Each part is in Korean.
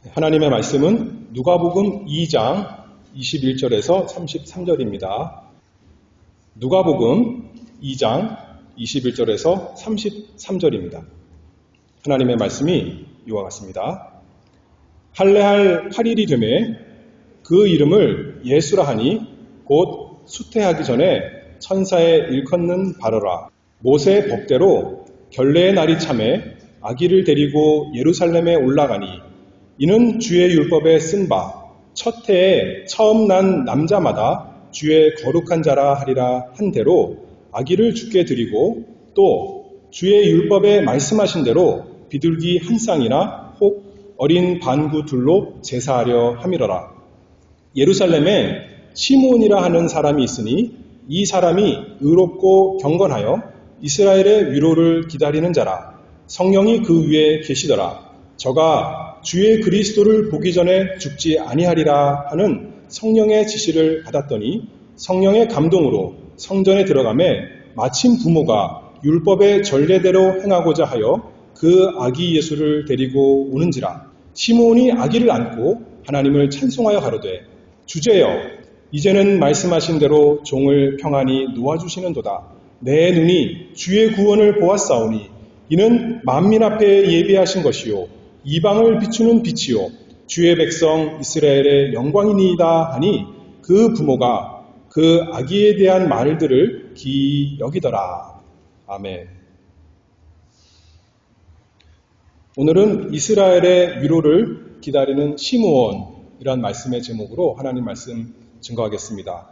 하나님의 말씀은 누가복음 2장 21절에서 33절입니다. 누가복음 2장 21절에서 33절입니다. 하나님의 말씀이 이와 같습니다. 할례할 8일이 되매 그 이름을 예수라 하니 곧 수태하기 전에 천사의 일컫는 바로라. 모세 법대로 결례의 날이 참에 아기를 데리고 예루살렘에 올라가니 이는 주의 율법에 쓴 바 첫 해에 처음 난 남자마다 주의 거룩한 자라 하리라 한 대로 아기를 주께 드리고 또 주의 율법에 말씀하신 대로 비둘기 한 쌍이나 혹 어린 반구 둘로 제사하려 함이러라. 예루살렘에 시므온이라 하는 사람이 있으니 이 사람이 의롭고 경건하여 이스라엘의 위로를 기다리는 자라. 성령이 그 위에 계시더라. 저가 주의 그리스도를 보기 전에 죽지 아니하리라 하는 성령의 지시를 받았더니 성령의 감동으로 성전에 들어가매 마침 부모가 율법의 전례대로 행하고자 하여 그 아기 예수를 데리고 오는지라. 시므온이 아기를 안고 하나님을 찬송하여 가로되 주제여 이제는 말씀하신 대로 종을 평안히 놓아주시는도다. 내 눈이 주의 구원을 보았사오니 이는 만민 앞에 예비하신 것이요 이방을 비추는 빛이요 주의 백성 이스라엘의 영광이니이다 하니 그 부모가 그 아기에 대한 말들을 기이 여기더라. 아멘. 오늘은 이스라엘의 위로를 기다리는 시므온이란 말씀의 제목으로 하나님 말씀 증거하겠습니다.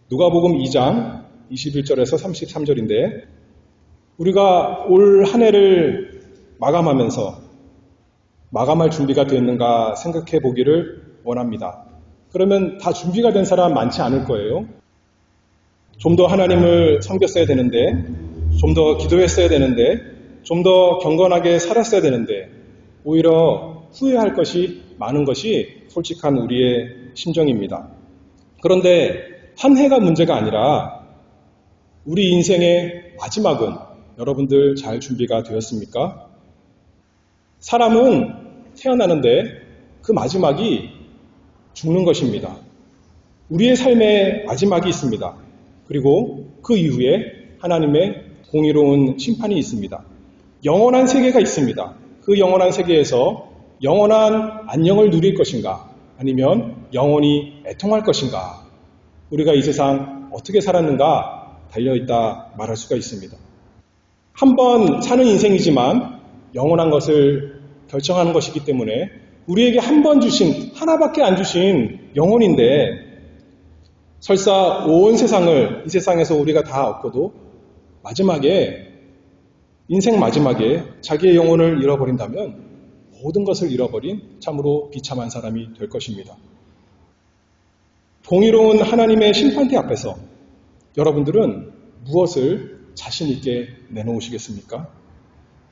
누가복음 2장 21절에서 33절인데 우리가 올 한 해를 마감할 준비가 되었는가 생각해 보기를 원합니다. 그러면 다 준비가 된 사람 많지 않을 거예요. 좀 더 하나님을 섬겼어야 되는데, 좀 더 기도했어야 되는데, 좀 더 경건하게 살았어야 되는데, 오히려 후회할 것이 많은 것이 솔직한 우리의 심정입니다. 그런데 한 해가 문제가 아니라 우리 인생의 마지막은 여러분들 잘 준비가 되었습니까? 사람은 태어나는데 그 마지막이 죽는 것입니다. 우리의 삶의 마지막이 있습니다. 그리고 그 이후에 하나님의 공의로운 심판이 있습니다. 영원한 세계가 있습니다. 그 영원한 세계에서 영원한 안녕을 누릴 것인가 아니면 영원히 애통할 것인가 우리가 이 세상 어떻게 살았는가 달려있다 말할 수가 있습니다. 한 번 사는 인생이지만 영원한 것을 결정하는 것이기 때문에 우리에게 한 번 주신 하나밖에 안 주신 영혼인데 설사 온 세상을 이 세상에서 우리가 다 얻고도 인생 마지막에 자기의 영혼을 잃어버린다면 모든 것을 잃어버린 참으로 비참한 사람이 될 것입니다. 공의로운 하나님의 심판대 앞에서 여러분들은 무엇을 자신 있게 내놓으시겠습니까?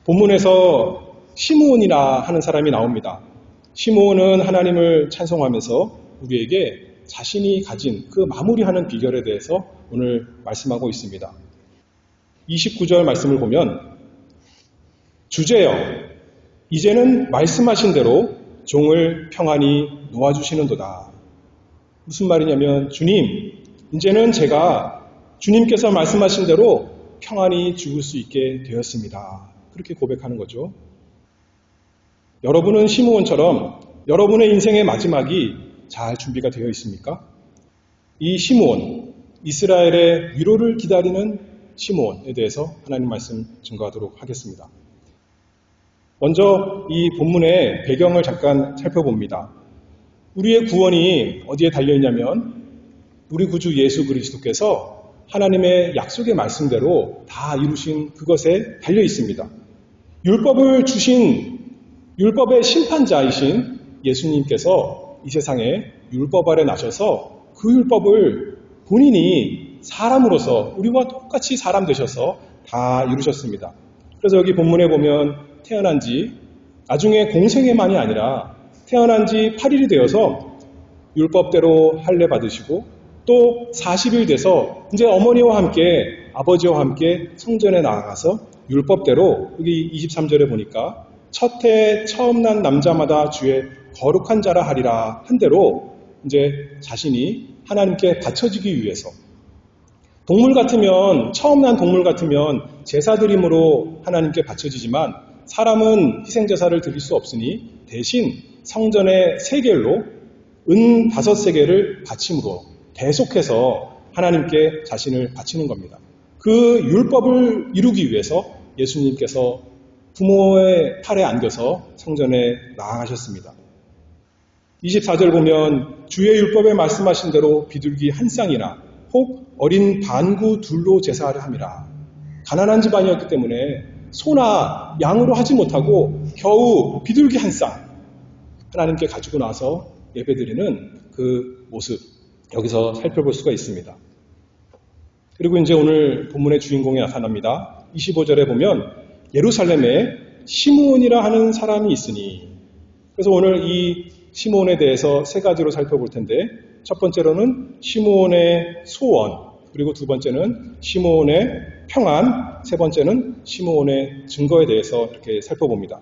본문에서 시므온이라 하는 사람이 나옵니다. 시므온은 하나님을 찬송하면서 우리에게 자신이 가진 그 마무리하는 비결에 대해서 오늘 말씀하고 있습니다. 29절 말씀을 보면 주제여 이제는 말씀하신 대로 종을 평안히 놓아주시는도다. 무슨 말이냐면 주님 이제는 제가 주님께서 말씀하신 대로 평안히 죽을 수 있게 되었습니다. 그렇게 고백하는 거죠. 여러분은 시므온처럼 여러분의 인생의 마지막이 잘 준비가 되어 있습니까? 이 시므온, 이스라엘의 위로를 기다리는 시므온에 대해서 하나님 말씀 증거하도록 하겠습니다. 먼저 이 본문의 배경을 잠깐 살펴봅니다. 우리의 구원이 어디에 달려있냐면 우리 구주 예수 그리스도께서 하나님의 약속의 말씀대로 다 이루신 그것에 달려있습니다. 율법을 주신 율법의 심판자이신 예수님께서 이 세상에 율법 아래 나셔서 그 율법을 본인이 사람으로서 우리와 똑같이 사람 되셔서 다 이루셨습니다. 그래서 여기 본문에 보면 태어난 지 나중에 공생애만이 아니라 태어난 지 8일이 되어서 율법대로 할례 받으시고 또 40일 돼서 이제 어머니와 함께 아버지와 함께 성전에 나아가서 율법대로 여기 23절에 보니까 첫해 처음 난 남자마다 주의 거룩한 자라 하리라 한 대로 이제 자신이 하나님께 바쳐지기 위해서 동물 같으면 처음 난 동물 같으면 제사드림으로 하나님께 바쳐지지만 사람은 희생제사를 드릴 수 없으니 대신 성전의 세겔로 은 5세겔을 바침으로 대속해서 하나님께 자신을 바치는 겁니다. 그 율법을 이루기 위해서 예수님께서 부모의 팔에 안겨서 성전에 나아가셨습니다. 24절 보면 주의 율법에 말씀하신 대로 비둘기 한 쌍이나 혹 어린 반구 둘로 제사하려 함이라. 가난한 집안이었기 때문에 소나 양으로 하지 못하고 겨우 비둘기 한 쌍 하나님께 가지고 나서 예배드리는 그 모습 여기서 살펴볼 수가 있습니다. 그리고 이제 오늘 본문의 주인공이 나타납니다. 25절에 보면 예루살렘에 시므온이라 하는 사람이 있으니, 그래서 오늘 이 시므온에 대해서 세 가지로 살펴볼 텐데, 첫 번째로는 시므온의 소원, 그리고 두 번째는 시므온의 평안, 세 번째는 시므온의 증거에 대해서 이렇게 살펴봅니다.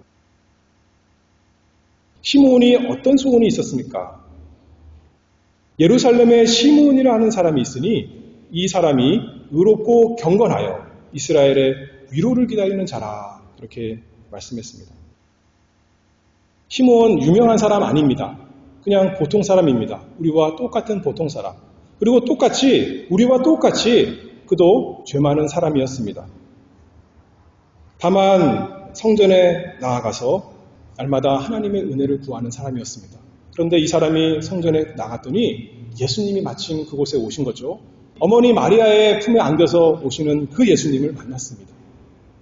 시므온이 어떤 소원이 있었습니까? 예루살렘에 시므온이라 하는 사람이 있으니 이 사람이 의롭고 경건하여 이스라엘의 위로를 기다리는 자라, 그렇게 말씀했습니다. 시므온 유명한 사람 아닙니다. 그냥 보통 사람입니다. 우리와 똑같은 보통 사람. 그리고 우리와 똑같이 그도 죄 많은 사람이었습니다. 다만 성전에 나아가서 날마다 하나님의 은혜를 구하는 사람이었습니다. 그런데 이 사람이 성전에 나갔더니 예수님이 마침 그곳에 오신 거죠. 어머니 마리아의 품에 안겨서 오시는 그 예수님을 만났습니다.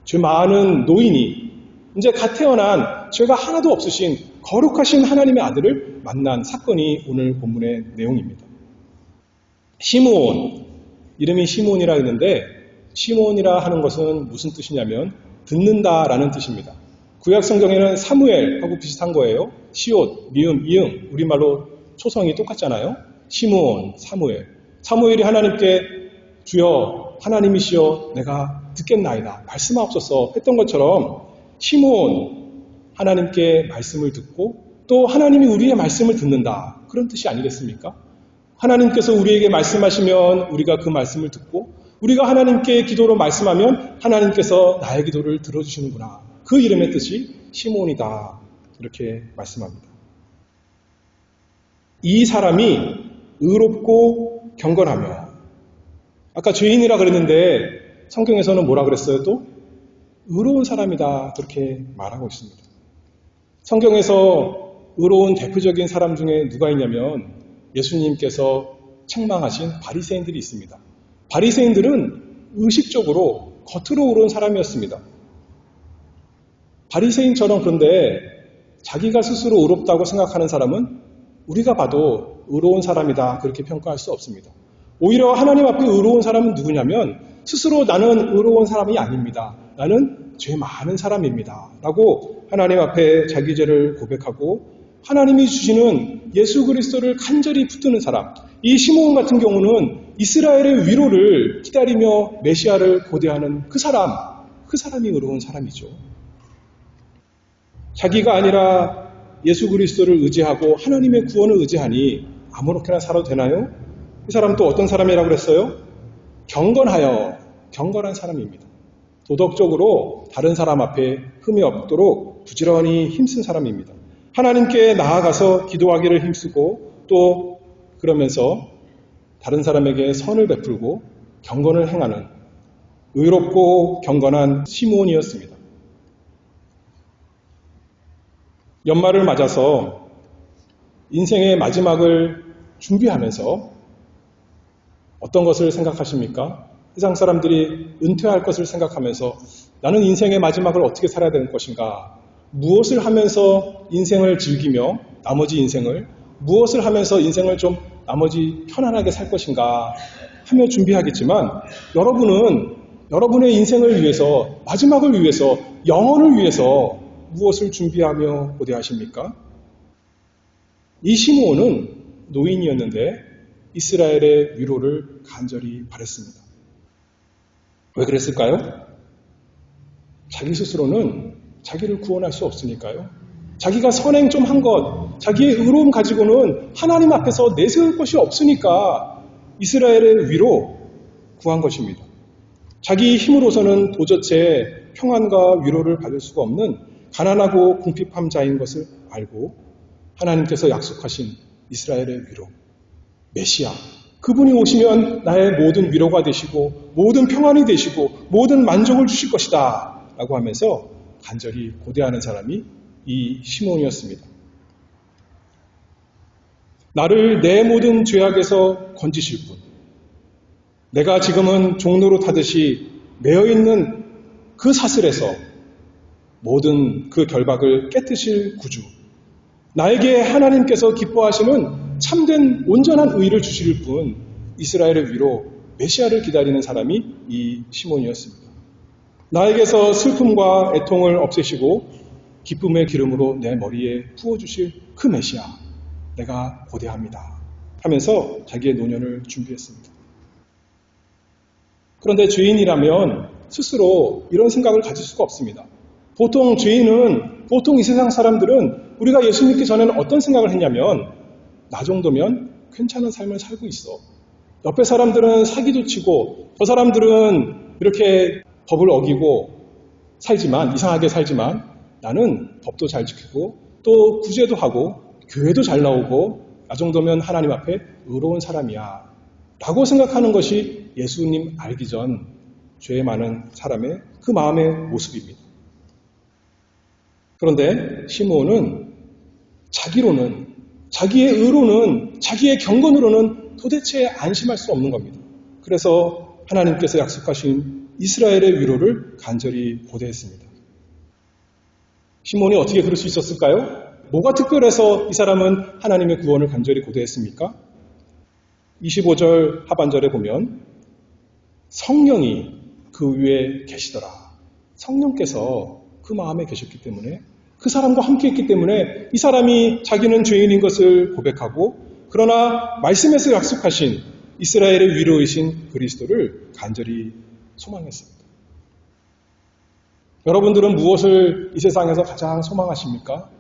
죄 많은 노인이 이제 갓 태어난 죄가 하나도 없으신 거룩하신 하나님의 아들을 만난 사건이 오늘 본문의 내용입니다. 시므온, 이름이 시므온이라 했는데 시므온이라 하는 것은 무슨 뜻이냐면 듣는다라는 뜻입니다. 구약 성경에는 사무엘하고 비슷한 거예요. 시옷, 미음, 이응, 우리말로 초성이 똑같잖아요. 시므온, 사무엘. 사무엘이 하나님께 주여 하나님이시여 내가 듣겠나이다 말씀하옵소서 했던 것처럼 시므온, 하나님께 말씀을 듣고 또 하나님이 우리의 말씀을 듣는다, 그런 뜻이 아니겠습니까? 하나님께서 우리에게 말씀하시면 우리가 그 말씀을 듣고 우리가 하나님께 기도로 말씀하면 하나님께서 나의 기도를 들어주시는구나, 그 이름의 뜻이 시므온이다, 이렇게 말씀합니다. 이 사람이 의롭고 경건하며, 아까 죄인이라 그랬는데 성경에서는 뭐라 그랬어요? 또 의로운 사람이다, 그렇게 말하고 있습니다. 성경에서 의로운 대표적인 사람 중에 누가 있냐면 예수님께서 책망하신 바리새인들이 있습니다. 바리새인들은 의식적으로 겉으로 의로운 사람이었습니다. 바리새인처럼, 그런데 자기가 스스로 의롭다고 생각하는 사람은 우리가 봐도 의로운 사람이다, 그렇게 평가할 수 없습니다. 오히려 하나님 앞에 의로운 사람은 누구냐면 스스로 나는 의로운 사람이 아닙니다, 나는 죄 많은 사람입니다 라고 하나님 앞에 자기 죄를 고백하고 하나님이 주시는 예수 그리스도를 간절히 붙드는 사람, 이 시므온 같은 경우는 이스라엘의 위로를 기다리며 메시아를 고대하는 그 사람이 의로운 사람이죠. 자기가 아니라 예수 그리스도를 의지하고 하나님의 구원을 의지하니 아무렇게나 살아도 되나요? 이 사람 또 어떤 사람이라고 그랬어요? 경건한 사람입니다. 도덕적으로 다른 사람 앞에 흠이 없도록 부지런히 힘쓴 사람입니다. 하나님께 나아가서 기도하기를 힘쓰고 또 그러면서 다른 사람에게 선을 베풀고 경건을 행하는 의롭고 경건한 시므온이었습니다. 연말을 맞아서 인생의 마지막을 준비하면서 어떤 것을 생각하십니까? 세상 사람들이 은퇴할 것을 생각하면서 나는 인생의 마지막을 어떻게 살아야 되는 것인가? 무엇을 하면서 인생을 즐기며 나머지 인생을, 무엇을 하면서 인생을 좀 나머지 편안하게 살 것인가 하며 준비하겠지만 여러분은 여러분의 인생을 위해서, 마지막을 위해서, 영혼을 위해서 무엇을 준비하며 고대하십니까? 이 시므온은 노인이었는데 이스라엘의 위로를 간절히 바랬습니다. 왜 그랬을까요? 자기 스스로는 자기를 구원할 수 없으니까요. 자기가 선행 좀 한 것, 자기의 의로움 가지고는 하나님 앞에서 내세울 것이 없으니까 이스라엘의 위로 구한 것입니다. 자기 힘으로서는 도저히 평안과 위로를 받을 수가 없는 가난하고 궁핍한 자인 것을 알고 하나님께서 약속하신 이스라엘의 위로, 메시아, 그분이 오시면 나의 모든 위로가 되시고 모든 평안이 되시고 모든 만족을 주실 것이다 라고 하면서 간절히 고대하는 사람이 이 시몬이었습니다. 나를 내 모든 죄악에서 건지실 분, 내가 지금은 종로로 타듯이 매어있는 그 사슬에서 모든 그 결박을 깨뜨릴 구주, 나에게 하나님께서 기뻐하시는 참된 온전한 의를 주실 분, 이스라엘의 위로 메시아를 기다리는 사람이 이 시몬이었습니다. 나에게서 슬픔과 애통을 없애시고 기쁨의 기름으로 내 머리에 부어주실 그 메시아, 내가 고대합니다 하면서 자기의 노년을 준비했습니다. 그런데 죄인이라면 스스로 이런 생각을 가질 수가 없습니다. 보통 이 세상 사람들은 우리가 예수 믿기 전에는 어떤 생각을 했냐면 나 정도면 괜찮은 삶을 살고 있어. 옆에 사람들은 사기도 치고 저 사람들은 이렇게 법을 어기고 이상하게 살지만 나는 법도 잘 지키고 또 구제도 하고 교회도 잘 나오고 나 정도면 하나님 앞에 의로운 사람이야 라고 생각하는 것이 예수님 알기 전 죄 많은 사람의 그 마음의 모습입니다. 그런데 시므온은 자기로는, 자기의 의로는, 자기의 경건으로는 도대체 안심할 수 없는 겁니다. 그래서 하나님께서 약속하신 이스라엘의 위로를 간절히 고대했습니다. 시몬이 어떻게 그럴 수 있었을까요? 뭐가 특별해서 이 사람은 하나님의 구원을 간절히 고대했습니까? 25절 하반절에 보면 성령이 그 위에 계시더라. 성령께서 그 마음에 계셨기 때문에 그 사람과 함께 했기 때문에 이 사람이 자기는 죄인인 것을 고백하고 그러나 말씀에서 약속하신 이스라엘의 위로이신 그리스도를 간절히 소망했습니다. 여러분들은 무엇을 이 세상에서 가장 소망하십니까?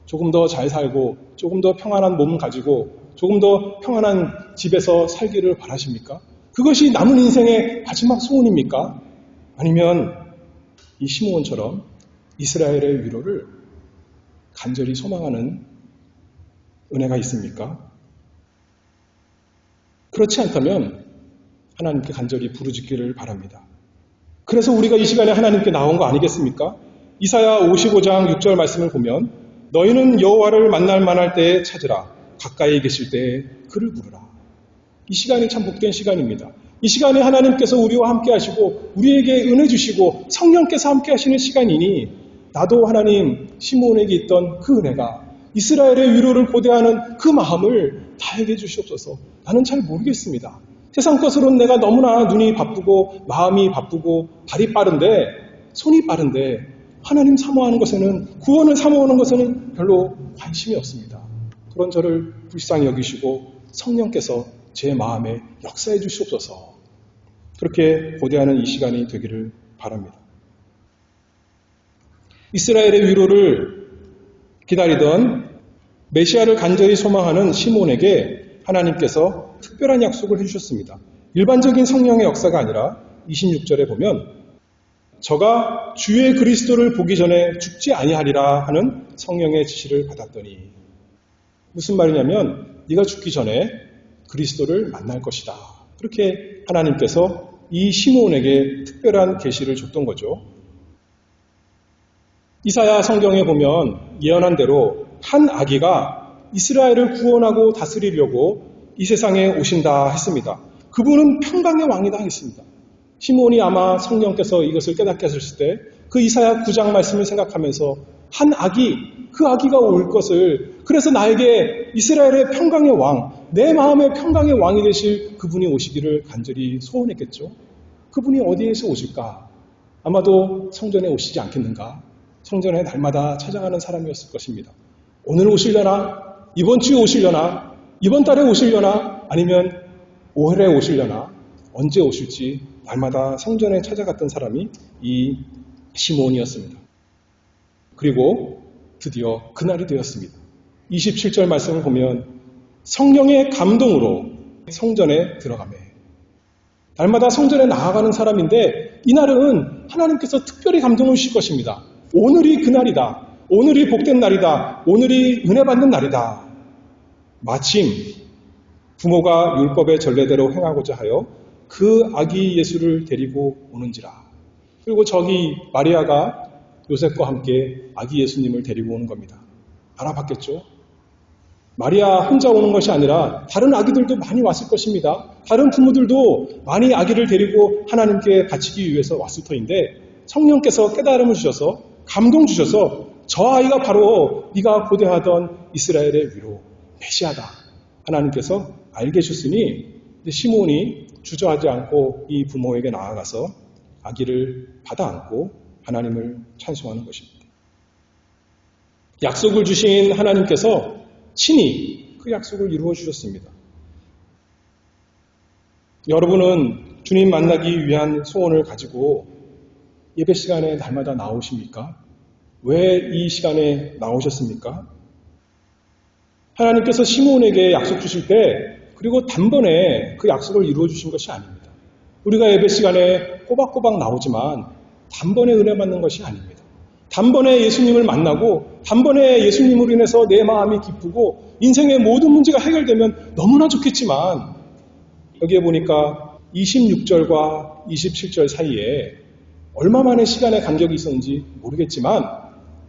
조금 더 잘 살고 조금 더 평안한 몸을 가지고 조금 더 평안한 집에서 살기를 바라십니까? 그것이 남은 인생의 마지막 소원입니까? 아니면 이 시므온처럼 이스라엘의 위로를 간절히 소망하는 은혜가 있습니까? 그렇지 않다면 하나님께 간절히 부르짖기를 바랍니다. 그래서 우리가 이 시간에 하나님께 나온 거 아니겠습니까? 이사야 55장 6절 말씀을 보면 너희는 여호와를 만날 만할 때에 찾으라. 가까이 계실 때에 그를 부르라. 이 시간이 참 복된 시간입니다. 이 시간에 하나님께서 우리와 함께 하시고 우리에게 은혜 주시고 성령께서 함께 하시는 시간이니 나도 하나님 시므온에게 있던 그 은혜가 이스라엘의 위로를 고대하는 그 마음을 다하게 주시옵소서. 나는 잘 모르겠습니다. 세상 것으로는 내가 너무나 눈이 바쁘고 마음이 바쁘고 발이 빠른데 손이 빠른데 하나님 사모하는 것에는 구원을 사모하는 것에는 별로 관심이 없습니다. 그런 저를 불쌍히 여기시고 성령께서 제 마음에 역사해 주시옵소서. 그렇게 고대하는 이 시간이 되기를 바랍니다. 이스라엘의 위로를 기다리던 메시아를 간절히 소망하는 시몬에게 하나님께서 특별한 약속을 해주셨습니다. 일반적인 성령의 역사가 아니라 26절에 보면 저가 주의 그리스도를 보기 전에 죽지 아니하리라 하는 성령의 지시를 받았더니 무슨 말이냐면 네가 죽기 전에 그리스도를 만날 것이다. 그렇게 하나님께서 이 시므온에게 특별한 계시를 줬던 거죠. 이사야 성경에 보면 예언한 대로 한 아기가 이스라엘을 구원하고 다스리려고 이 세상에 오신다 했습니다. 그분은 평강의 왕이다 했습니다. 시므온이 아마 성령께서 이것을 깨닫게 하셨을 때 그 이사야 9장 말씀을 생각하면서 한 아기, 그 아기가 올 것을 그래서 나에게 이스라엘의 평강의 왕, 내 마음의 평강의 왕이 되실 그분이 오시기를 간절히 소원했겠죠. 그분이 어디에서 오실까? 아마도 성전에 오시지 않겠는가? 성전에 날마다 찾아가는 사람이었을 것입니다. 오늘 오시려나? 이번 주에 오시려나? 이번 달에 오시려나? 아니면 올해 오시려나? 언제 오실지 날마다 성전에 찾아갔던 사람이 이 시므온이었습니다. 그리고 드디어 그날이 되었습니다. 27절 말씀을 보면 성령의 감동으로 성전에 들어가매. 날마다 성전에 나아가는 사람인데 이날은 하나님께서 특별히 감동을 주실 것입니다. 오늘이 그날이다. 오늘이 복된 날이다. 오늘이 은혜 받는 날이다. 마침 부모가 율법의 전례대로 행하고자 하여 그 아기 예수를 데리고 오는지라. 그리고 저기 마리아가 요셉과 함께 아기 예수님을 데리고 오는 겁니다. 알아봤겠죠? 마리아 혼자 오는 것이 아니라 다른 아기들도 많이 왔을 것입니다. 다른 부모들도 많이 아기를 데리고 하나님께 바치기 위해서 왔을 터인데 성령께서 깨달음을 주셔서 감동 주셔서 저 아이가 바로 네가 고대하던 이스라엘의 위로 메시아다. 하나님께서 알게 해주셨으니 시몬이 주저하지 않고 이 부모에게 나아가서 아기를 받아 안고 하나님을 찬송하는 것입니다. 약속을 주신 하나님께서 친히 그 약속을 이루어 주셨습니다. 여러분은 주님 만나기 위한 소원을 가지고 예배 시간에 날마다 나오십니까? 왜 이 시간에 나오셨습니까? 하나님께서 시몬에게 약속 주실 때 그리고 단번에 그 약속을 이루어 주신 것이 아닙니다. 우리가 예배 시간에 꼬박꼬박 나오지만 단번에 은혜 받는 것이 아닙니다. 단번에 예수님을 만나고 단번에 예수님으로 인해서 내 마음이 기쁘고 인생의 모든 문제가 해결되면 너무나 좋겠지만 여기에 보니까 26절과 27절 사이에 얼마만의 시간의 간격이 있었는지 모르겠지만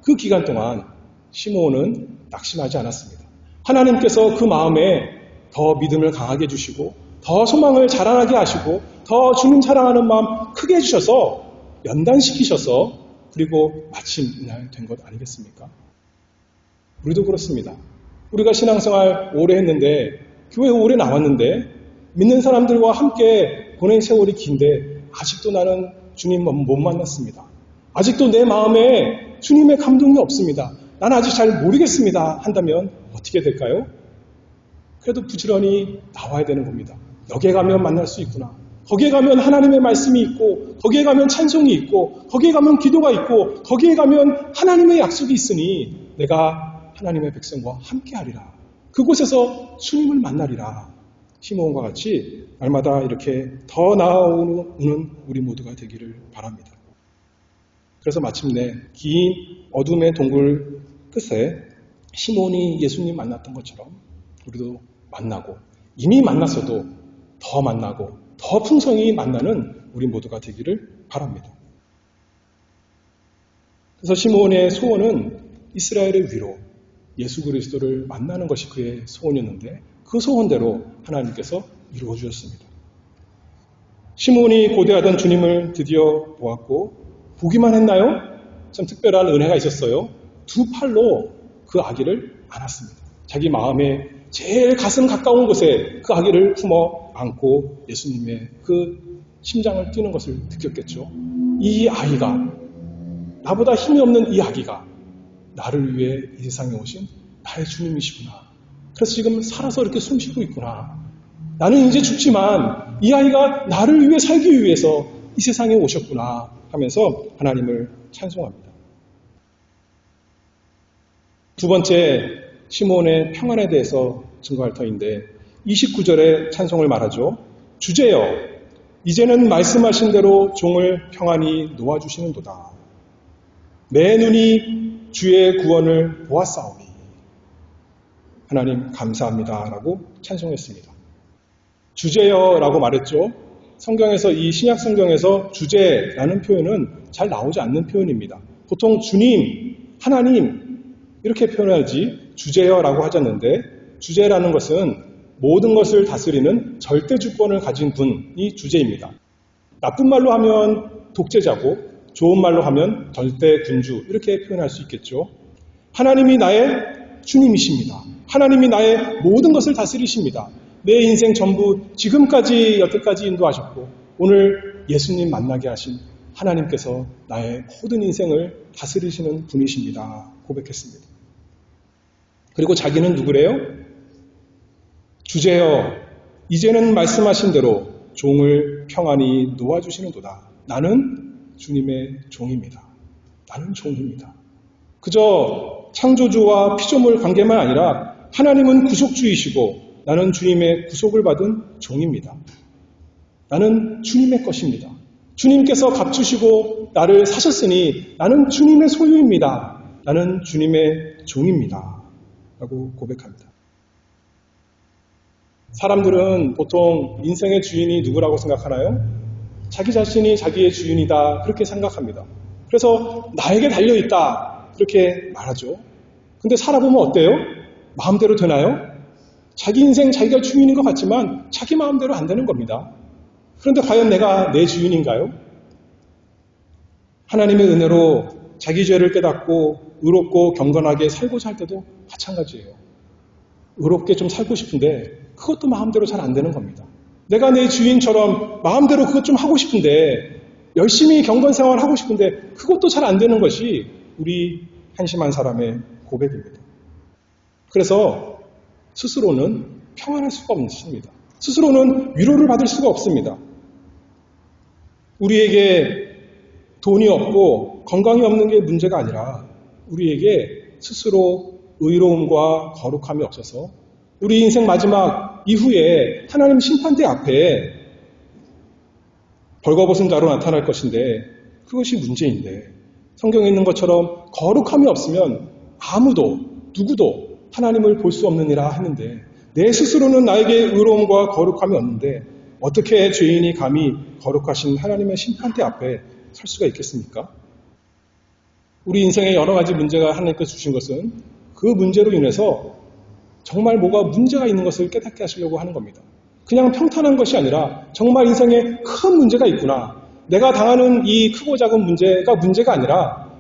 그 기간 동안 시므온은 낙심하지 않았습니다. 하나님께서 그 마음에 더 믿음을 강하게 해주시고 더 소망을 자라나게 하시고 더 주님 사랑하는 마음 크게 해주셔서 연단시키셔서 그리고 마침 이날 된 것 아니겠습니까? 우리도 그렇습니다. 우리가 신앙생활 오래 했는데 교회 오래 나왔는데 믿는 사람들과 함께 보낸 세월이 긴데 아직도 나는 주님 못 만났습니다. 아직도 내 마음에 주님의 감동이 없습니다. 나는 아직 잘 모르겠습니다. 한다면 어떻게 될까요? 그래도 부지런히 나와야 되는 겁니다. 여기에 가면 만날 수 있구나. 거기에 가면 하나님의 말씀이 있고 거기에 가면 찬송이 있고 거기에 가면 기도가 있고 거기에 가면 하나님의 약속이 있으니 내가 하나님의 백성과 함께하리라. 그곳에서 주님을 만나리라. 시므온과 같이 날마다 이렇게 더 나아오는 우리 모두가 되기를 바랍니다. 그래서 마침내 긴 어둠의 동굴 끝에 시몬이 예수님 만났던 것처럼 우리도 만나고 이미 만났어도 더 만나고 더 풍성히 만나는 우리 모두가 되기를 바랍니다. 그래서 시므온의 소원은 이스라엘의 위로 예수 그리스도를 만나는 것이 그의 소원이었는데 그 소원대로 하나님께서 이루어 주셨습니다. 시므온이 고대하던 주님을 드디어 보았고 보기만 했나요? 참 특별한 은혜가 있었어요. 두 팔로 그 아기를 안았습니다. 자기 마음에 제일 가슴 가까운 곳에 그 아기를 품어 안고 예수님의 그 심장을 뛰는 것을 느꼈겠죠. 이 아이가, 나보다 힘이 없는 이 아기가 나를 위해 이 세상에 오신 나의 주님이시구나. 그래서 지금 살아서 이렇게 숨쉬고 있구나. 나는 이제 죽지만 이 아이가 나를 위해 살기 위해서 이 세상에 오셨구나 하면서 하나님을 찬송합니다. 두 번째, 시므온의 평안에 대해서 증거할 터인데 29절에 찬송을 말하죠. 주제여, 이제는 말씀하신 대로 종을 평안히 놓아주시는도다. 내 눈이 주의 구원을 보았사오니 하나님 감사합니다 라고 찬송했습니다. 주제여 라고 말했죠. 성경에서 이 신약 성경에서 주제라는 표현은 잘 나오지 않는 표현입니다. 보통 주님, 하나님 이렇게 표현하지 주제여라고 하셨는데 주제라는 것은 모든 것을 다스리는 절대 주권을 가진 분이 주제입니다. 나쁜 말로 하면 독재자고 좋은 말로 하면 절대 군주 이렇게 표현할 수 있겠죠. 하나님이 나의 주님이십니다. 하나님이 나의 모든 것을 다스리십니다. 내 인생 전부 지금까지 여태까지 인도하셨고 오늘 예수님 만나게 하신 하나님께서 나의 모든 인생을 다스리시는 분이십니다. 고백했습니다. 그리고 자기는 누구래요? 주제여, 이제는 말씀하신 대로 종을 평안히 놓아주시는도다. 나는 주님의 종입니다. 나는 종입니다. 그저 창조주와 피조물 관계만 아니라 하나님은 구속주이시고 나는 주님의 구속을 받은 종입니다. 나는 주님의 것입니다. 주님께서 값주시고 나를 사셨으니 나는 주님의 소유입니다. 나는 주님의 종입니다. 라고 고백합니다. 사람들은 보통 인생의 주인이 누구라고 생각하나요? 자기 자신이 자기의 주인이다 그렇게 생각합니다. 그래서 나에게 달려있다 그렇게 말하죠. 근데 살아보면 어때요? 마음대로 되나요? 자기 인생 자기가 주인인 것 같지만 자기 마음대로 안 되는 겁니다. 그런데 과연 내가 내 주인인가요? 하나님의 은혜로 자기 죄를 깨닫고 의롭고 경건하게 살고자 할 때도 마찬가지예요. 의롭게 좀 살고 싶은데 그것도 마음대로 잘 안 되는 겁니다. 내가 내 주인처럼 마음대로 그것 좀 하고 싶은데 열심히 경건 생활을 하고 싶은데 그것도 잘 안 되는 것이 우리 한심한 사람의 고백입니다. 그래서 스스로는 평안할 수가 없습니다. 스스로는 위로를 받을 수가 없습니다. 우리에게 돈이 없고 건강이 없는 게 문제가 아니라 우리에게 스스로 의로움과 거룩함이 없어서 우리 인생 마지막 이후에 하나님 심판대 앞에 벌거벗은 자로 나타날 것인데 그것이 문제인데 성경에 있는 것처럼 거룩함이 없으면 아무도 누구도 하나님을 볼 수 없느니라 했는데 내 스스로는 나에게 의로움과 거룩함이 없는데 어떻게 죄인이 감히 거룩하신 하나님의 심판대 앞에 설 수가 있겠습니까? 우리 인생에 여러 가지 문제가 하나님께서 주신 것은 그 문제로 인해서 정말 뭐가 문제가 있는 것을 깨닫게 하시려고 하는 겁니다. 그냥 평탄한 것이 아니라 정말 인생에 큰 문제가 있구나. 내가 당하는 이 크고 작은 문제가 아니라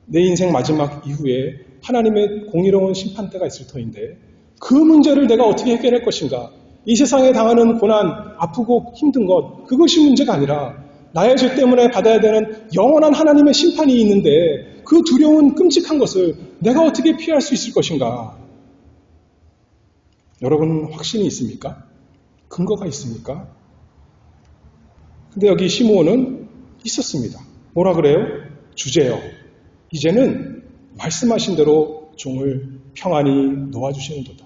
내 인생 마지막 이후에 하나님의 공의로운 심판대가 있을 터인데 그 문제를 내가 어떻게 해결할 것인가. 이 세상에 당하는 고난, 아프고 힘든 것 그것이 문제가 아니라 나의 죄 때문에 받아야 되는 영원한 하나님의 심판이 있는데 그 두려운 끔찍한 것을 내가 어떻게 피할 수 있을 것인가. 여러분 확신이 있습니까? 근거가 있습니까? 근데 여기 시므온은 있었습니다. 뭐라 그래요? 주제요. 이제는 말씀하신 대로 종을 평안히 놓아주시는도다.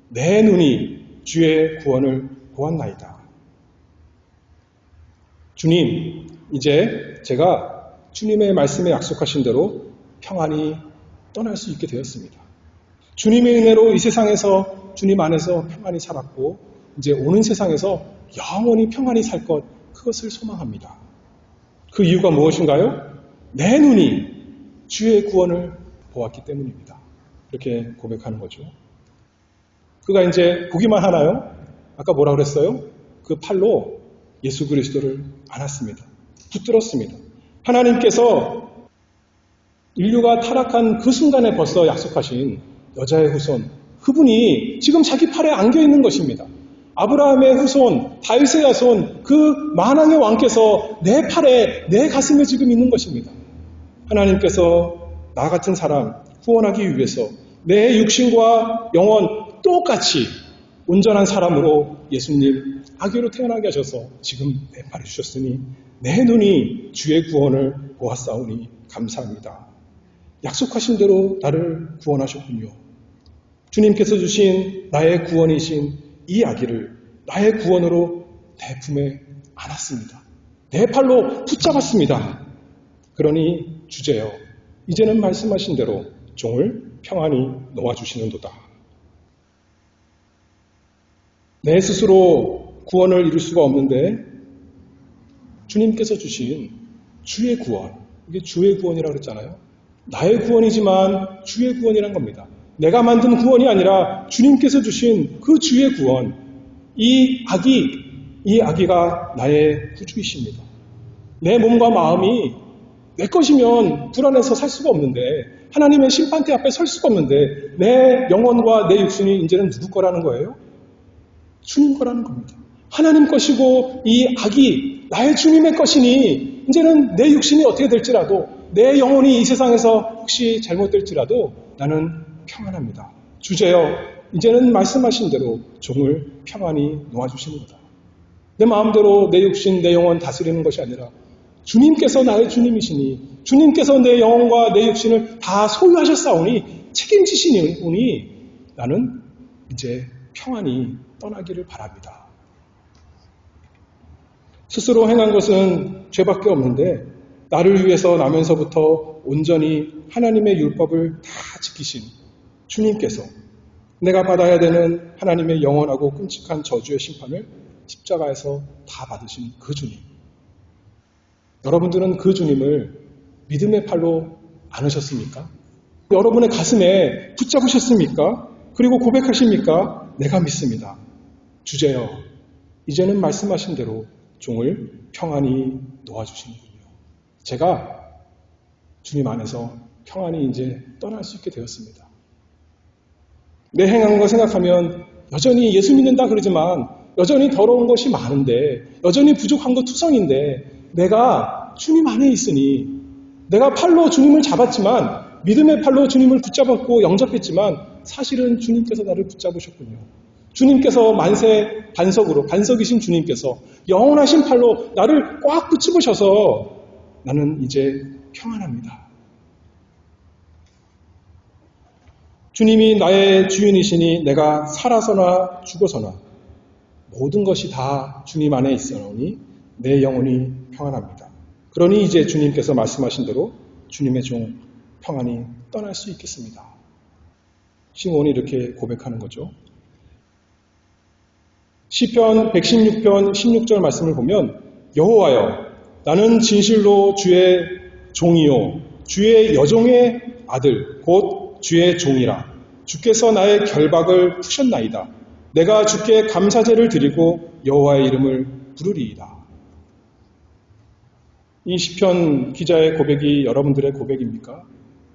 내 눈이 주의 구원을 보았나이다. 주님, 이제 제가 주님의 말씀에 약속하신 대로 평안히 떠날 수 있게 되었습니다. 주님의 은혜로 이 세상에서 주님 안에서 평안히 살았고 이제 오는 세상에서 영원히 평안히 살 것 그것을 소망합니다. 그 이유가 무엇인가요? 내 눈이 주의 구원을 보았기 때문입니다. 이렇게 고백하는 거죠. 그가 이제 보기만 하나요? 아까 뭐라 그랬어요? 그 팔로 예수 그리스도를 안았습니다. 붙들었습니다. 하나님께서 인류가 타락한 그 순간에 벌써 약속하신 여자의 후손, 그분이 지금 자기 팔에 안겨 있는 것입니다. 아브라함의 후손, 다윗의 자손, 그 만왕의 왕께서 내 팔에, 내 가슴에 지금 있는 것입니다. 하나님께서 나 같은 사람 구원하기 위해서 내 육신과 영혼 똑같이 온전한 사람으로 예수님 아기로 태어나게 하셔서 지금 내 팔에 주셨으니 내 눈이 주의 구원을 보았사오니 감사합니다. 약속하신 대로 나를 구원하셨군요. 주님께서 주신 나의 구원이신 이 아기를 나의 구원으로 내 품에 안았습니다. 내 팔로 붙잡았습니다. 그러니 주제여, 이제는 말씀하신 대로 종을 평안히 놓아주시는도다. 내 스스로 구원을 이룰 수가 없는데 주님께서 주신 주의 구원, 이게 주의 구원이라고 그랬잖아요. 나의 구원이지만 주의 구원이란 겁니다. 내가 만든 구원이 아니라 주님께서 주신 그 주의 구원, 이 아기가 나의 구주이십니다. 내 몸과 마음이 내 것이면 불안해서 살 수가 없는데, 하나님의 심판대 앞에 설 수가 없는데 내 영혼과 내 육신이 이제는 누구 거라는 거예요? 주님 거라는 겁니다. 하나님 것이고 이 아기 나의 주님의 것이니 이제는 내 육신이 어떻게 될지라도, 내 영혼이 이 세상에서 혹시 잘못될지라도 나는 평안합니다. 주제여, 이제는 말씀하신 대로 종을 평안히 놓아주시는 거다. 내 마음대로 내 육신, 내 영혼 다스리는 것이 아니라 주님께서 나의 주님이시니 주님께서 내 영혼과 내 육신을 다 소유하셨사오니 책임지시니 나는 이제 평안히 떠나기를 바랍니다. 스스로 행한 것은 죄밖에 없는데 나를 위해서 나면서부터 온전히 하나님의 율법을 다 지키신 주님께서 내가 받아야 되는 하나님의 영원하고 끔찍한 저주의 심판을 십자가에서 다 받으신 그 주님. 여러분들은 그 주님을 믿음의 팔로 안으셨습니까? 여러분의 가슴에 붙잡으셨습니까? 그리고 고백하십니까? 내가 믿습니다. 주제여, 이제는 말씀하신 대로 종을 평안히 놓아주시는군요. 제가 주님 안에서 평안히 이제 떠날 수 있게 되었습니다. 내 행한 거 생각하면 여전히 예수 믿는다 그러지만 여전히 더러운 것이 많은데 여전히 부족한 것 투성인데 내가 주님 안에 있으니 내가 팔로 주님을 잡았지만 믿음의 팔로 주님을 붙잡았고 영접했지만 사실은 주님께서 나를 붙잡으셨군요. 주님께서 만세 반석이신 주님께서 영원하신 팔로 나를 꽉 붙잡으셔서 나는 이제 평안합니다. 주님이 나의 주인이시니 내가 살아서나 죽어서나 모든 것이 다 주님 안에 있어오니 내 영혼이 평안합니다. 그러니 이제 주님께서 말씀하신 대로 주님의 종 평안히 떠날 수 있겠습니다. 시므온이 이렇게 고백하는 거죠. 시편 116편 16절 말씀을 보면 여호와여 나는 진실로 주의 종이요 주의 여종의 아들 곧 주의 종이라 주께서 나의 결박을 푸셨나이다. 내가 주께 감사제를 드리고 여호와의 이름을 부르리이다. 이 시편 기자의 고백이 여러분들의 고백입니까?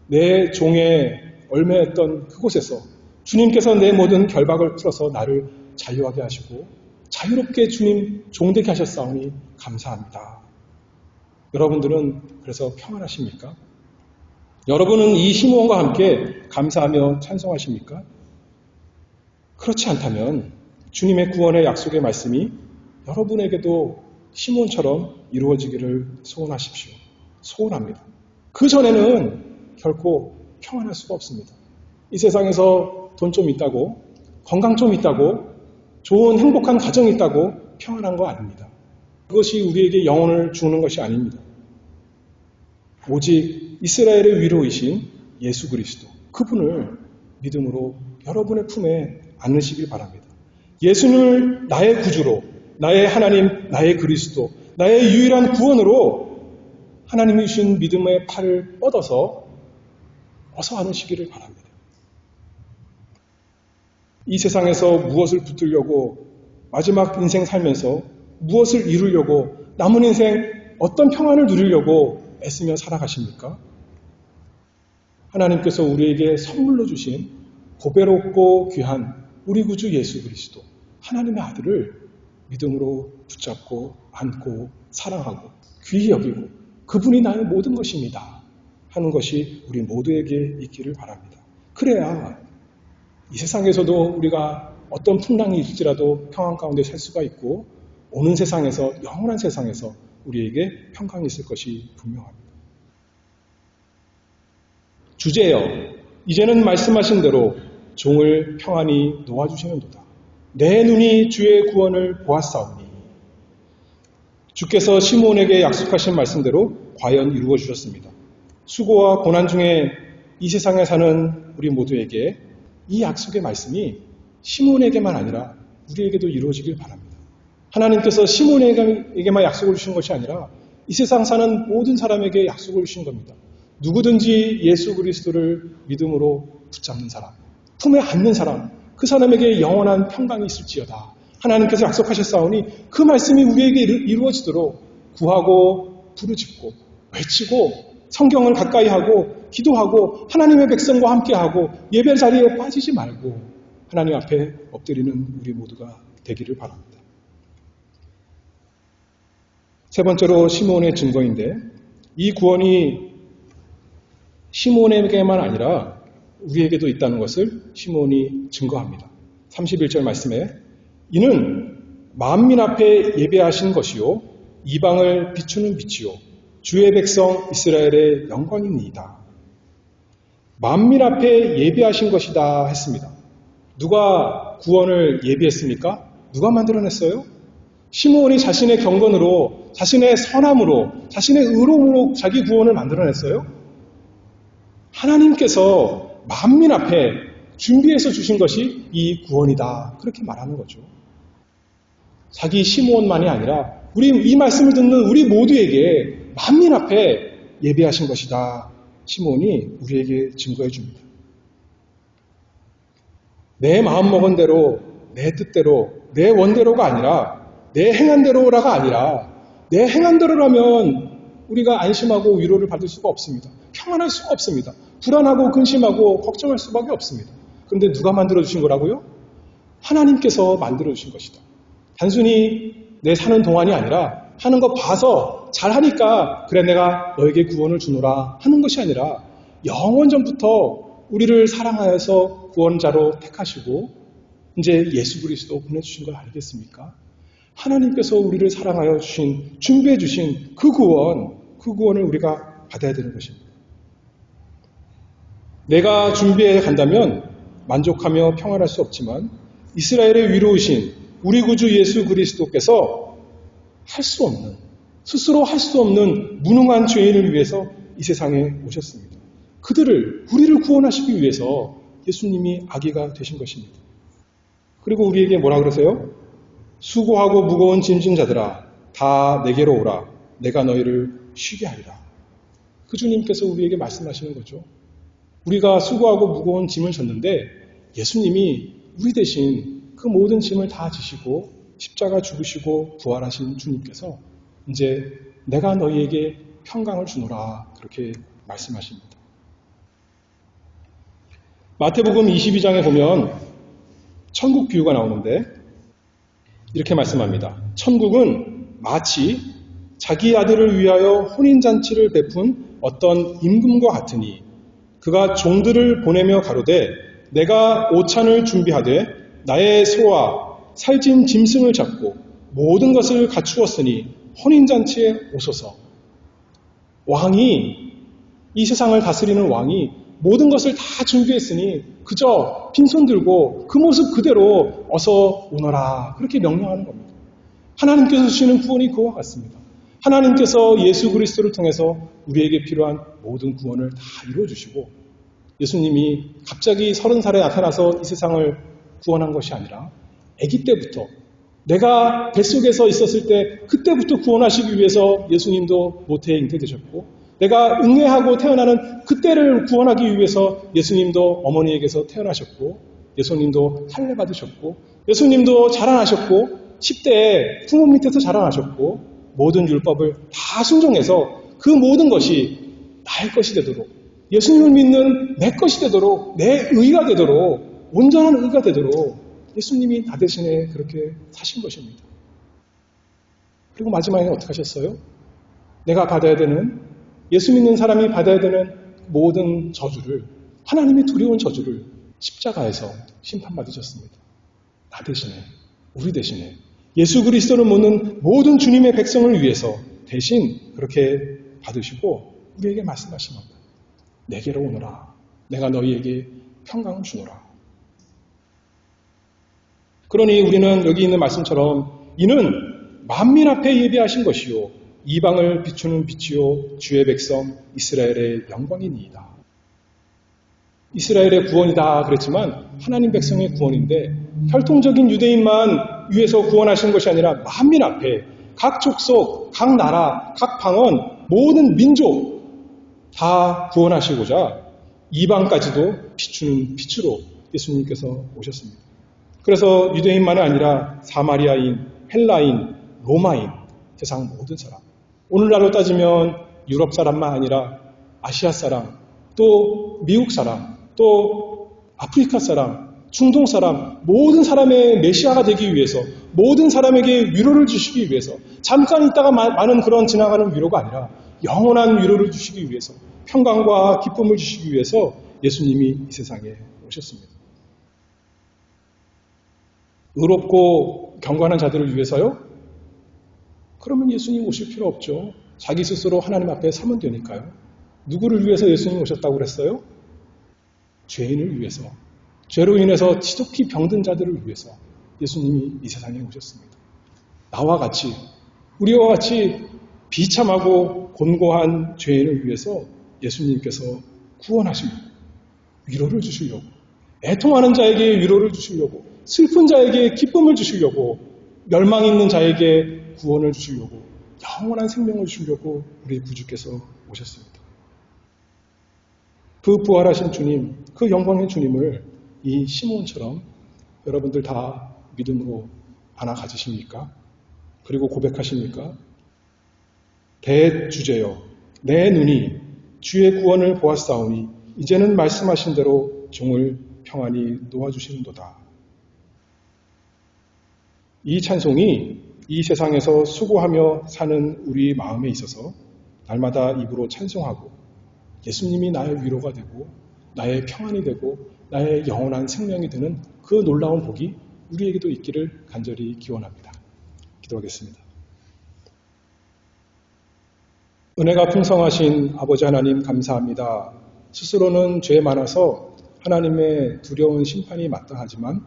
내 종에 얽매였던 그곳에서 주님께서 내 모든 결박을 풀어서 나를 자유하게 하시고 자유롭게 주님 종되게 하셨사오니 감사합니다. 여러분들은 그래서 평안하십니까? 여러분은 이 시므온과 함께 감사하며 찬송하십니까? 그렇지 않다면 주님의 구원의 약속의 말씀이 여러분에게도 시므온처럼 이루어지기를 소원하십시오. 소원합니다. 그 전에는 결코 평안할 수가 없습니다. 이 세상에서 돈 좀 있다고, 건강 좀 있다고, 좋은 행복한 가정이 있다고 평안한 거 아닙니다. 그것이 우리에게 영혼을 주는 것이 아닙니다. 오직 이스라엘의 위로이신 예수 그리스도, 그분을 믿음으로 여러분의 품에 안으시길 바랍니다. 예수를 나의 구주로, 나의 하나님, 나의 그리스도, 나의 유일한 구원으로 하나님이 주신 믿음의 팔을 뻗어서 어서 안으시기를 바랍니다. 이 세상에서 무엇을 붙들려고 마지막 인생 살면서 무엇을 이루려고 남은 인생 어떤 평안을 누리려고 애쓰며 살아가십니까? 하나님께서 우리에게 선물로 주신 고배롭고 귀한 우리 구주 예수 그리스도 하나님의 아들을 믿음으로 붙잡고 안고 사랑하고 귀히 여기고 그분이 나의 모든 것입니다 하는 것이 우리 모두에게 있기를 바랍니다. 그래야 이 세상에서도 우리가 어떤 풍랑이 있을지라도 평안 가운데 살 수가 있고 오는 세상에서 영원한 세상에서 우리에게 평강이 있을 것이 분명합니다. 주제여 이제는 말씀하신 대로 종을 평안히 놓아주시는도다. 내 눈이 주의 구원을 보았사오니 주께서 시므온에게 약속하신 말씀대로 과연 이루어 주셨습니다. 수고와 고난 중에 이 세상에 사는 우리 모두에게 이 약속의 말씀이 시므온에게만 아니라 우리에게도 이루어지길 바랍니다. 하나님께서 시므온에게만 약속을 주신 것이 아니라 이 세상 사는 모든 사람에게 약속을 주신 겁니다. 누구든지 예수 그리스도를 믿음으로 붙잡는 사람, 품에 안는 사람, 그 사람에게 영원한 평강이 있을지어다. 하나님께서 약속하셨사오니 그 말씀이 우리에게 이루어지도록 구하고 부르짖고 외치고 성경을 가까이 하고 기도하고 하나님의 백성과 함께하고 예배 자리에 빠지지 말고 하나님 앞에 엎드리는 우리 모두가 되기를 바랍니다. 세 번째로 시므온의 증거인데 이 구원이 시므온에게만 아니라 우리에게도 있다는 것을 시므온이 증거합니다. 31절 말씀에 이는 만민 앞에 예배하신 것이요 이방을 비추는 빛이요 주의 백성 이스라엘의 영광이니이다. 만민 앞에 예비하신 것이다 했습니다. 누가 구원을 예비했습니까? 누가 만들어냈어요? 시므온이 자신의 경건으로, 자신의 선함으로, 자신의 의로움으로 자기 구원을 만들어냈어요? 하나님께서 만민 앞에 준비해서 주신 것이 이 구원이다. 그렇게 말하는 거죠. 자기 시므온만이 아니라 이 말씀을 듣는 우리 모두에게 만민 앞에 예비하신 것이다. 시므온이 우리에게 증거해 줍니다. 내 마음먹은 대로, 내 뜻대로, 내 원대로가 아니라 내 행한 대로라가 아니라 내 행한 대로라면 우리가 안심하고 위로를 받을 수가 없습니다. 평안할 수가 없습니다. 불안하고 근심하고 걱정할 수밖에 없습니다. 그런데 누가 만들어주신 거라고요? 하나님께서 만들어주신 것이다. 단순히 내 사는 동안이 아니라 하는 거 봐서 잘하니까 그래 내가 너에게 구원을 주노라 하는 것이 아니라 영원전부터 우리를 사랑하여서 구원자로 택하시고 이제 예수 그리스도 보내주신 걸 알겠습니까? 하나님께서 우리를 사랑하여 주신, 준비해 주신 그 구원을 우리가 받아야 되는 것입니다. 내가 준비해 간다면 만족하며 평안할 수 없지만 이스라엘의 위로우신 우리 구주 예수 그리스도께서 할 수 없는, 스스로 할 수 없는 무능한 죄인을 위해서 이 세상에 오셨습니다. 우리를 구원하시기 위해서 예수님이 아기가 되신 것입니다. 그리고 우리에게 뭐라 그러세요? 수고하고 무거운 짐진 자들아 다 내게로 오라 내가 너희를 쉬게 하리라. 그 주님께서 우리에게 말씀하시는 거죠. 우리가 수고하고 무거운 짐을 졌는데 예수님이 우리 대신 그 모든 짐을 다 지시고 십자가 죽으시고 부활하신 주님께서 이제 내가 너희에게 평강을 주노라 그렇게 말씀하십니다. 마태복음 22장에 보면 천국 비유가 나오는데 이렇게 말씀합니다. 천국은 마치 자기 아들을 위하여 혼인잔치를 베푼 어떤 임금과 같으니 그가 종들을 보내며 가로되 내가 오찬을 준비하되 나의 소와 살찐 짐승을 잡고 모든 것을 갖추었으니 혼인잔치에 오소서. 왕이, 이 세상을 다스리는 왕이 모든 것을 다 준비했으니 그저 빈손 들고 그 모습 그대로 어서 오너라 그렇게 명령하는 겁니다. 하나님께서 주시는 구원이 그와 같습니다. 하나님께서 예수 그리스도를 통해서 우리에게 필요한 모든 구원을 다 이루어주시고 예수님이 갑자기 30살에 나타나서 이 세상을 구원한 것이 아니라 아기 때부터 내가 뱃속에서 있었을 때 그때부터 구원하시기 위해서 예수님도 모태에 잉태되셨고 내가 응애하고 태어나는 그때를 구원하기 위해서 예수님도 어머니에게서 태어나셨고 예수님도 할례 받으셨고 예수님도 자라나셨고 10대에 부모 밑에서 자라나셨고 모든 율법을 다 순종해서 그 모든 것이 나의 것이 되도록 예수님을 믿는 내 것이 되도록 내 의가 되도록 온전한 의가 되도록 예수님이 나 대신에 그렇게 사신 것입니다. 그리고 마지막에 어떻게 하셨어요? 내가 받아야 되는 예수 믿는 사람이 받아야 되는 모든 저주를 하나님의 두려운 저주를 십자가에서 심판받으셨습니다. 나 대신에 우리 대신에 예수 그리스도를 믿는 모든 주님의 백성을 위해서 대신 그렇게 받으시고 우리에게 말씀하신 겁니다. 내게로 오너라. 내가 너희에게 평강을 주노라. 그러니 우리는 여기 있는 말씀처럼 이는 만민 앞에 예비하신 것이요 이방을 비추는 빛이요 주의 백성 이스라엘의 영광이니이다. 이스라엘의 구원이다 그랬지만 하나님 백성의 구원인데 혈통적인 유대인만 위해서 구원하신 것이 아니라 만민 앞에 각 족속, 각 나라, 각 방언, 모든 민족 다 구원하시고자 이방까지도 비추는 빛으로 예수님께서 오셨습니다. 그래서 유대인만은 아니라 사마리아인, 헬라인, 로마인, 세상 모든 사람. 오늘날로 따지면 유럽 사람만 아니라 아시아 사람, 또 미국 사람, 또 아프리카 사람, 중동 사람, 모든 사람의 메시아가 되기 위해서, 모든 사람에게 위로를 주시기 위해서, 잠깐 있다가 많은 그런 지나가는 위로가 아니라 영원한 위로를 주시기 위해서, 평강과 기쁨을 주시기 위해서 예수님이 이 세상에 오셨습니다. 의롭고 경건한 자들을 위해서요? 그러면 예수님 오실 필요 없죠. 자기 스스로 하나님 앞에 서면 되니까요. 누구를 위해서 예수님이 오셨다고 그랬어요? 죄인을 위해서, 죄로 인해서 지독히 병든 자들을 위해서 예수님이 이 세상에 오셨습니다. 나와 같이, 우리와 같이 비참하고 곤고한 죄인을 위해서 예수님께서 구원하십니다. 위로를 주시려고, 애통하는 자에게 위로를 주시려고, 슬픈 자에게 기쁨을 주시려고, 멸망 있는 자에게 구원을 주시려고, 영원한 생명을 주시려고 우리 구주께서 오셨습니다. 그 부활하신 주님, 그 영광의 주님을 이 시몬처럼 여러분들 다 믿음으로 하나 가지십니까? 그리고 고백하십니까? 대주제여, 내 눈이 주의 구원을 보았사오니 이제는 말씀하신 대로 종을 평안히 놓아주시는도다. 이 찬송이 이 세상에서 수고하며 사는 우리 마음에 있어서 날마다 입으로 찬송하고 예수님이 나의 위로가 되고 나의 평안이 되고 나의 영원한 생명이 되는 그 놀라운 복이 우리에게도 있기를 간절히 기원합니다. 기도하겠습니다. 은혜가 풍성하신 아버지 하나님 감사합니다. 스스로는 죄 많아서 하나님의 두려운 심판이 마땅하지만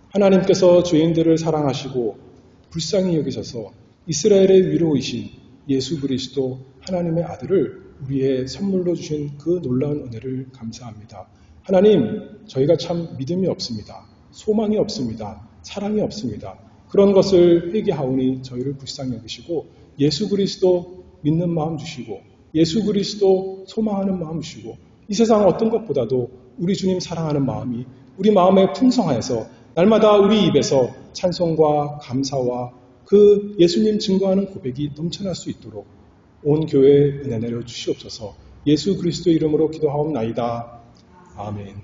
하나님께서 죄인들을 사랑하시고 불쌍히 여기셔서 이스라엘의 위로이신 예수 그리스도 하나님의 아들을 우리의 선물로 주신 그 놀라운 은혜를 감사합니다. 하나님, 저희가 참 믿음이 없습니다. 소망이 없습니다. 사랑이 없습니다. 그런 것을 회개하오니 저희를 불쌍히 여기시고 예수 그리스도 믿는 마음 주시고 예수 그리스도 소망하는 마음 주시고 이 세상 어떤 것보다도 우리 주님 사랑하는 마음이 우리 마음에 풍성하여서 날마다 우리 입에서 찬송과 감사와 그 예수님 증거하는 고백이 넘쳐날 수 있도록 온 교회에 은혜 내려 주시옵소서. 예수 그리스도 이름으로 기도하옵나이다. 아멘.